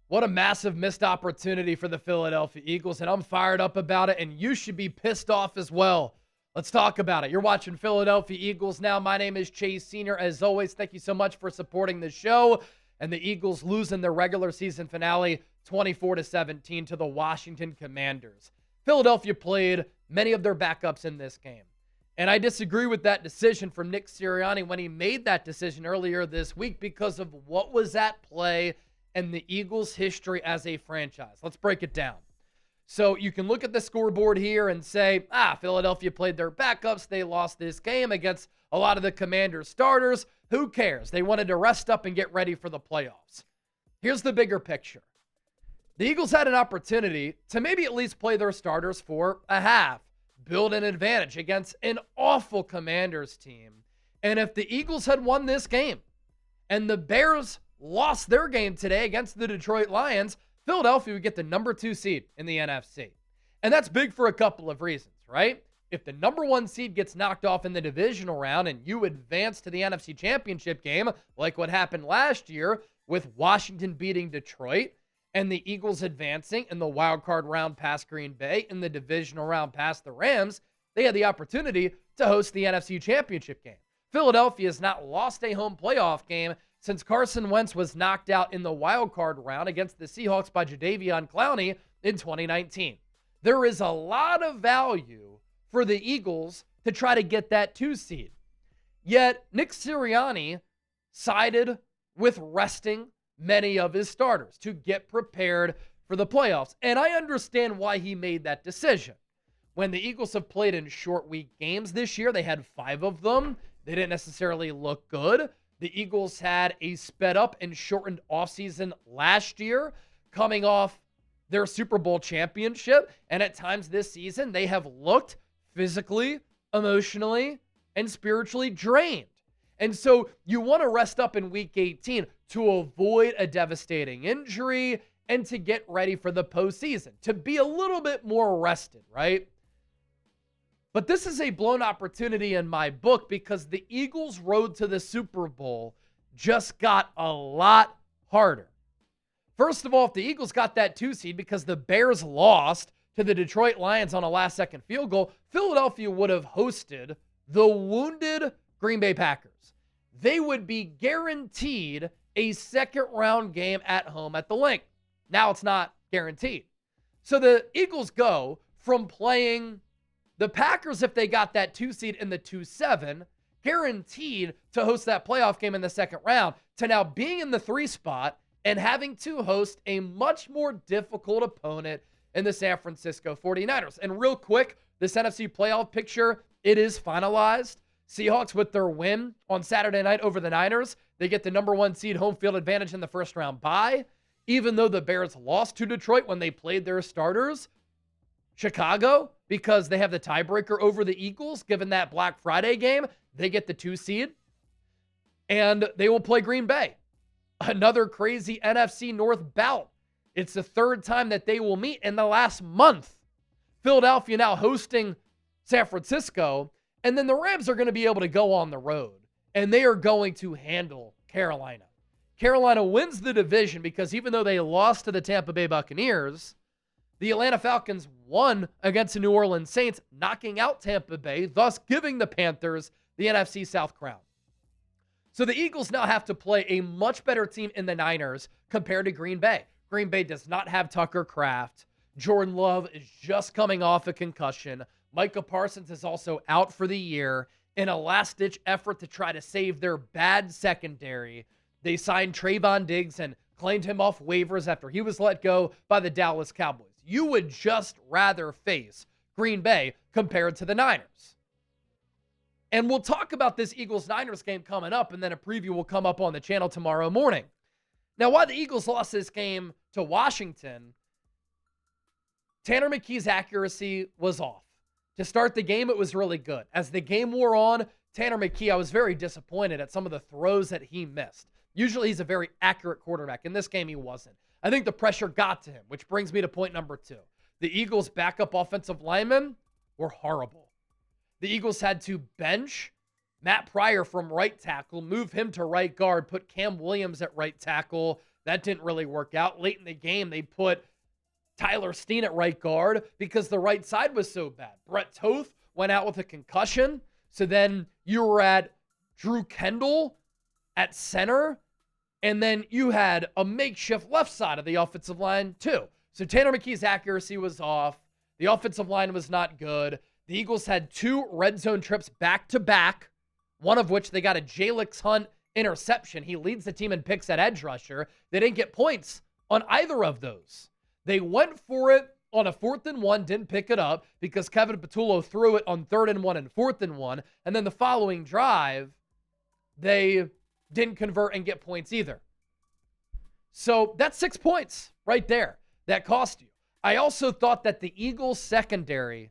What a massive missed opportunity for the Philadelphia Eagles, and I'm fired up about it, and you should be pissed off as well. Let's talk about it. You're watching Philadelphia Eagles now. My name is Chase Sr. As always, thank you so much for supporting the show. And the Eagles losing their regular season finale 24-17 to the Washington Commanders. Philadelphia played many of their backups in this game. And I disagree with that decision from Nick Sirianni when he made that decision earlier this week because of what was at play and the Eagles' history as a franchise. Let's break it down. So you can look at the scoreboard here and say, Philadelphia played their backups. They lost this game against a lot of the Commanders' starters. Who cares? They wanted to rest up and get ready for the playoffs. Here's the bigger picture. The Eagles had an opportunity to maybe at least play their starters for a half, build an advantage against an awful Commanders team. And if the Eagles had won this game and the Bears lost their game today against the Detroit Lions, Philadelphia would get the number 2 seed in the NFC. And that's big for a couple of reasons, right? If the number 1 seed gets knocked off in the divisional round and you advance to the NFC Championship game, like what happened last year with Washington beating Detroit and the Eagles advancing in the wild card round past Green Bay and the divisional round past the Rams, they had the opportunity to host the NFC Championship game. Philadelphia has not lost a home playoff game since Carson Wentz was knocked out in the wild card round against the Seahawks by Jadeveon Clowney in 2019. There is a lot of value for the Eagles to try to get that 2 seed. Yet Nick Sirianni sided with resting many of his starters to get prepared for the playoffs. And I understand why he made that decision. When the Eagles have played in short week games this year, they had 5 of them. They didn't necessarily look good. The Eagles had a sped up and shortened offseason last year, coming off their Super Bowl championship. And at times this season, they have looked physically, emotionally, and spiritually drained. And so you want to rest up in week 18 to avoid a devastating injury and to get ready for the postseason, to be a little bit more rested, right? But this is a blown opportunity in my book because the Eagles' road to the Super Bowl just got a lot harder. First of all, if the Eagles got that 2 seed because the Bears lost to the Detroit Lions on a last-second field goal, Philadelphia would have hosted the wounded Green Bay Packers. They would be guaranteed a second-round game at home at the Link. Now it's not guaranteed. So the Eagles go from playing the Packers, if they got that 2 seed in the 2-7, guaranteed to host that playoff game in the second round, to now being in the 3 spot and having to host a much more difficult opponent in the San Francisco 49ers. And real quick, this NFC playoff picture, it is finalized. Seahawks with their win on Saturday night over the Niners, they get the number 1 seed home field advantage in the first round bye. Even though the Bears lost to Detroit when they played their starters, Chicago, because they have the tiebreaker over the Eagles, given that Black Friday game, they get the 2 seed. And they will play Green Bay. Another crazy NFC North bout. It's the 3rd time that they will meet in the last month. Philadelphia now hosting San Francisco. And then the Rams are going to be able to go on the road. And they are going to handle Carolina. Carolina wins the division because even though they lost to the Tampa Bay Buccaneers, the Atlanta Falcons won against the New Orleans Saints, knocking out Tampa Bay, thus giving the Panthers the NFC South crown. So the Eagles now have to play a much better team in the Niners compared to Green Bay. Green Bay does not have Tucker Kraft. Jordan Love is just coming off a concussion. Micah Parsons is also out for the year. In a last-ditch effort to try to save their bad secondary, they signed Trayvon Diggs and claimed him off waivers after he was let go by the Dallas Cowboys. You would just rather face Green Bay compared to the Niners. And we'll talk about this Eagles-Niners game coming up, and then a preview will come up on the channel tomorrow morning. Now, why the Eagles lost this game to Washington, Tanner McKee's accuracy was off. To start the game, it was really good. As the game wore on, Tanner McKee, I was very disappointed at some of the throws that he missed. Usually he's a very accurate quarterback. In this game, he wasn't. I think the pressure got to him, which brings me to point number 2. The Eagles' backup offensive linemen were horrible. The Eagles had to bench Matt Pryor from right tackle, move him to right guard, put Cam Williams at right tackle. That didn't really work out. Late in the game, they put Tyler Steen at right guard because the right side was so bad. Brett Toth went out with a concussion. So then you were at Drew Kendall at center. And then you had a makeshift left side of the offensive line too. So Tanner McKee's accuracy was off. The offensive line was not good. The Eagles had 2 red zone trips back to back, one of which they got a Jalix Hunt interception. He leads the team in picks at edge rusher. They didn't get points on either of those. They went for it on a 4th and 1, didn't pick it up because Kevin Patullo threw it on 3rd and 1 and 4th and 1. And then the following drive, they didn't convert and get points either. So that's 6 points right there that cost you. I also thought that the Eagles secondary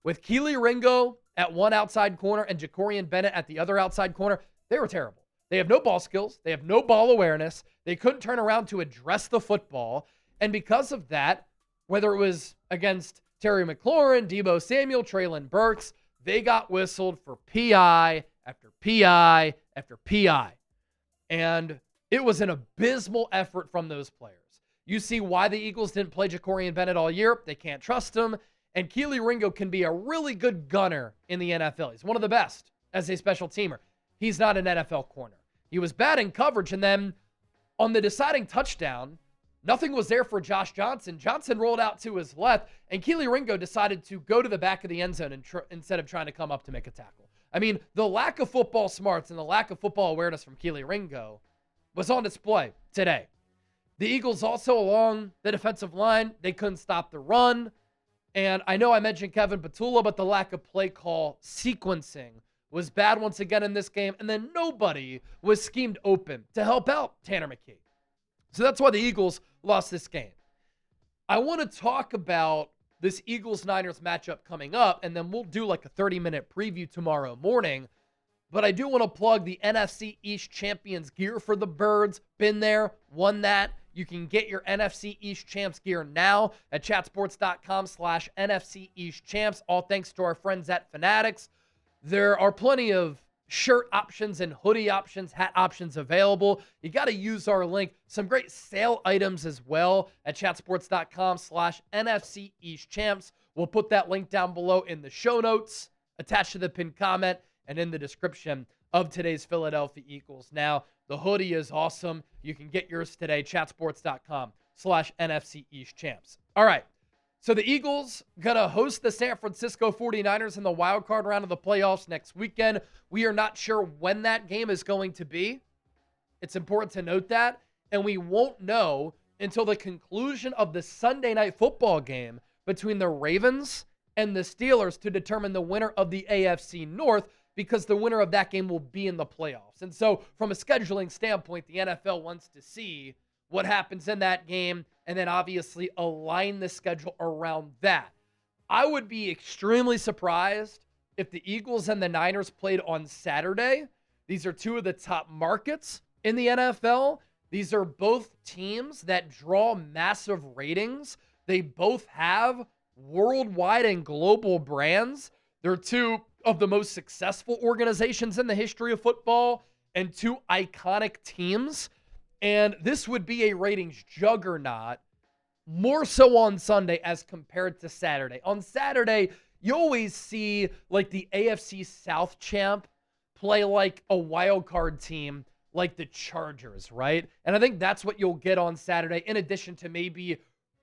with Keely Ringo at one outside corner and Jacorian Bennett at the other outside corner, they were terrible. They have no ball skills. They have no ball awareness. They couldn't turn around to address the football. And because of that, whether it was against Terry McLaurin, Deebo Samuel, Treylon Burks, they got whistled for PI after PI after PI. And it was an abysmal effort from those players. You see why the Eagles didn't play Jacorian Bennett all year. They can't trust him. And Keely Ringo can be a really good gunner in the NFL. He's one of the best as a special teamer. He's not an NFL corner. He was bad in coverage, and then on the deciding touchdown, nothing was there for Josh Johnson. Johnson rolled out to his left, and Keely Ringo decided to go to the back of the end zone instead of trying to come up to make a tackle. I mean, the lack of football smarts and the lack of football awareness from Keely Ringo was on display today. The Eagles also along the defensive line, they couldn't stop the run. And I know I mentioned Kevin Patullo, but the lack of play call sequencing was bad once again in this game. And then nobody was schemed open to help out Tanner McKee. So that's why the Eagles lost this game. I want to talk about this Eagles-Niners matchup coming up, and then we'll do like a 30-minute preview tomorrow morning. But I do want to plug the NFC East Champions gear for the Birds. Been there, won that. You can get your NFC East Champs gear now at chatsports.com/NFC East Champs. All thanks to our friends at Fanatics. There are plenty of shirt options and hoodie options, hat options available. You got to use our link. Some great sale items as well at chatsports.com/NFC East Champs. We'll put that link down below in the show notes, attached to the pinned comment, and in the description of today's Philadelphia Eagles. Now, the hoodie is awesome. You can get yours today, chatsports.com/NFC East Champs. All right. So the Eagles going to host the San Francisco 49ers in the wild card round of the playoffs next weekend. We are not sure when that game is going to be. It's important to note that. And we won't know until the conclusion of the Sunday night football game between the Ravens and the Steelers to determine the winner of the AFC North, because the winner of that game will be in the playoffs. And so from a scheduling standpoint, the NFL wants to see what happens in that game and then obviously align the schedule around that. I would be extremely surprised if the Eagles and the Niners played on Saturday. These are two of the top markets in the NFL. These are both teams that draw massive ratings. They both have worldwide and global brands. They're two of the most successful organizations in the history of football and two iconic teams. And this would be a ratings juggernaut, more so on Sunday as compared to Saturday. On Saturday, you always see like the AFC South champ play like a wild card team like the Chargers, right? And I think that's what you'll get on Saturday, in addition to maybe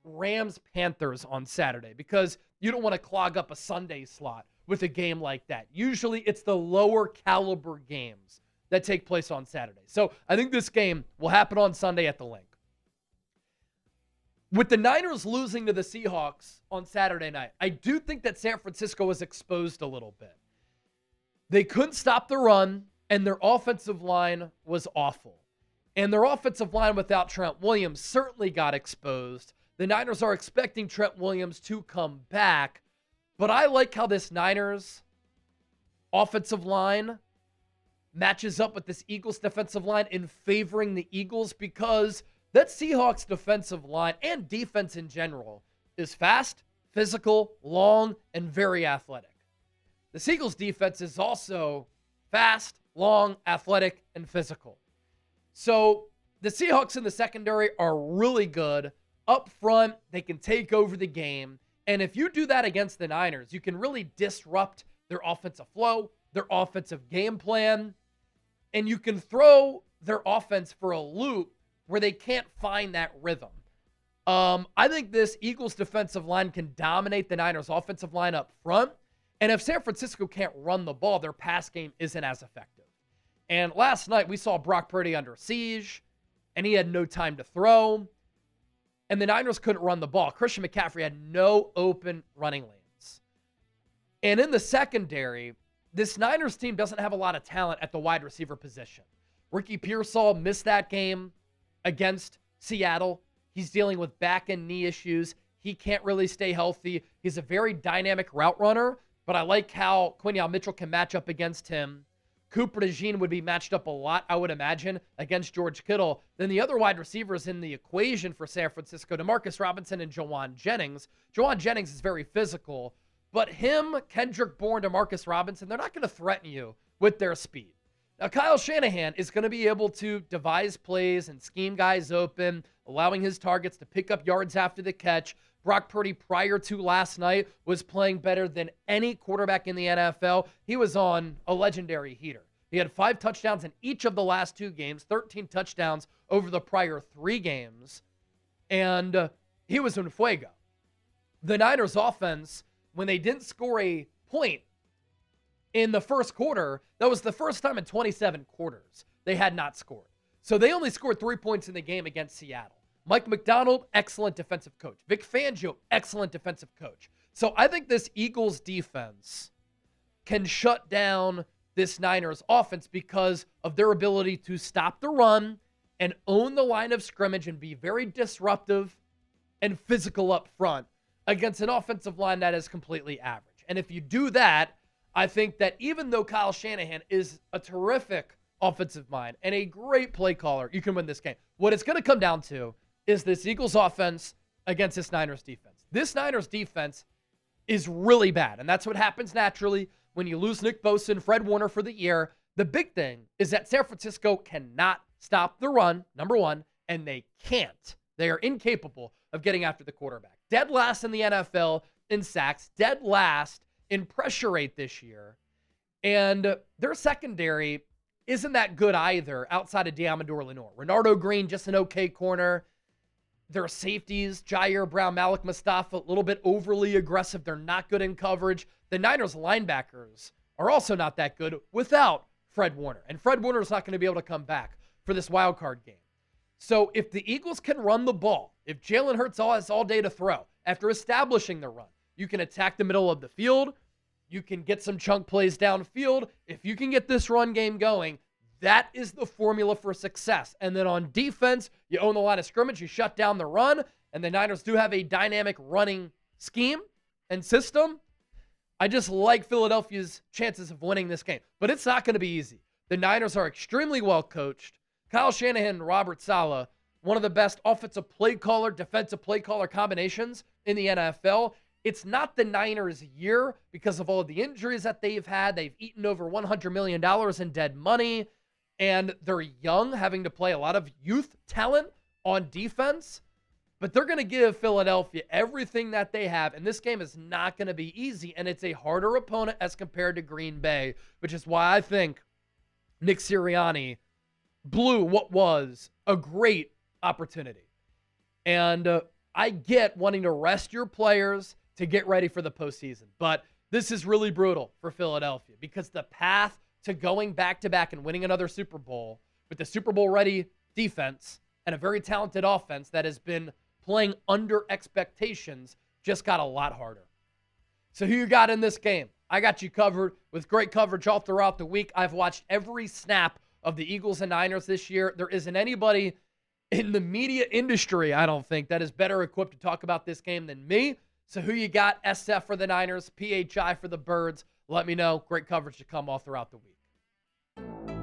Rams-Panthers on Saturday, because you don't want to clog up a Sunday slot with a game like that. Usually it's the lower caliber games that take place on Saturday. So I think this game will happen on Sunday at the Link. With the Niners losing to the Seahawks on Saturday night, I do think that San Francisco was exposed a little bit. They couldn't stop the run, and their offensive line was awful. And their offensive line without Trent Williams certainly got exposed. The Niners are expecting Trent Williams to come back, but I like how this Niners offensive line matches up with this Eagles defensive line in favoring the Eagles, because that Seahawks defensive line and defense in general is fast, physical, long, and very athletic. The Eagles defense is also fast, long, athletic, and physical. So The Seahawks in the secondary are really good. Up front, they can take over the game. And if you do that against the Niners, you can really disrupt their offensive flow, their offensive game plan, and you can throw their offense for a loop where they can't find that rhythm. I think this Eagles defensive line can dominate the Niners offensive line up front. And if San Francisco can't run the ball, their pass game isn't as effective. And last night we saw Brock Purdy under siege, and he had no time to throw. And the Niners couldn't run the ball. Christian McCaffrey had no open running lanes. And in the secondary, this Niners team doesn't have a lot of talent at the wide receiver position. Ricky Pearsall missed that game against Seattle. He's dealing with back and knee issues. He can't really stay healthy. He's a very dynamic route runner, but I like how Quinion Mitchell can match up against him. Cooper DeJean would be matched up a lot, I would imagine, against George Kittle. Then the other wide receivers in the equation for San Francisco, DeMarcus Robinson and Jawan Jennings. Jawan Jennings is very physical, but him, Kendrick Bourne, DeMarcus Robinson, they're not going to threaten you with their speed. Now, Kyle Shanahan is going to be able to devise plays and scheme guys open, allowing his targets to pick up yards after the catch. Brock Purdy, prior to last night, was playing better than any quarterback in the NFL. He was on a legendary heater. He had 5 touchdowns in each of the last 2 games, 13 touchdowns over the prior 3 games, and he was un fuego. The Niners offense, when they didn't score a point in the first quarter, that was the first time in 27 quarters they had not scored. So they only scored 3 points in the game against Seattle. Mike McDonald, excellent defensive coach. Vic Fangio, excellent defensive coach. So I think this Eagles defense can shut down this Niners offense because of their ability to stop the run and own the line of scrimmage and be very disruptive and physical up front against an offensive line that is completely average. And if you do that, I think that even though Kyle Shanahan is a terrific offensive mind and a great play caller, you can win this game. What it's going to come down to is this Eagles offense against this Niners defense. This Niners defense is really bad, and that's what happens naturally when you lose Nick Bosa and Fred Warner for the year. The big thing is that San Francisco cannot stop the run, number one, and they can't. They are incapable of getting after the quarterback. Dead last in the NFL in sacks, dead last in pressure rate this year. And their secondary isn't that good either outside of Diamador Lenore. Renardo Green, just an okay corner. Their safeties, Jair Brown, Malik Mustafa, a little bit overly aggressive. They're not good in coverage. The Niners linebackers are also not that good without Fred Warner. And Fred Warner is not going to be able to come back for this wild card game. So if the Eagles can run the ball, if Jalen Hurts has all day to throw, after establishing the run, you can attack the middle of the field. You can get some chunk plays downfield. If you can get this run game going, that is the formula for success. And then on defense, you own the line of scrimmage, you shut down the run, and the Niners do have a dynamic running scheme and system. I just like Philadelphia's chances of winning this game. But it's not going to be easy. The Niners are extremely well coached. Kyle Shanahan and Robert Saleh, one of the best offensive play caller, defensive play caller combinations in the NFL. It's not the Niners' year because of all of the injuries that they've had. They've eaten over $100 million in dead money, and they're young, having to play a lot of youth talent on defense. But they're going to give Philadelphia everything that they have, and this game is not going to be easy, and it's a harder opponent as compared to Green Bay, which is why I think Nick Sirianni blew what was a great opportunity. And I get wanting to rest your players to get ready for the postseason. But this is really brutal for Philadelphia because the path to going back-to-back and winning another Super Bowl with the Super Bowl-ready defense and a very talented offense that has been playing under expectations just got a lot harder. So who you got in this game? I got you covered with great coverage all throughout the week. I've watched every snap of the Eagles and Niners this year. There isn't anybody in the media industry, I don't think, that is better equipped to talk about this game than me. So who you got? SF for the Niners, PHI for the Birds. Let me know. Great coverage to come all throughout the week.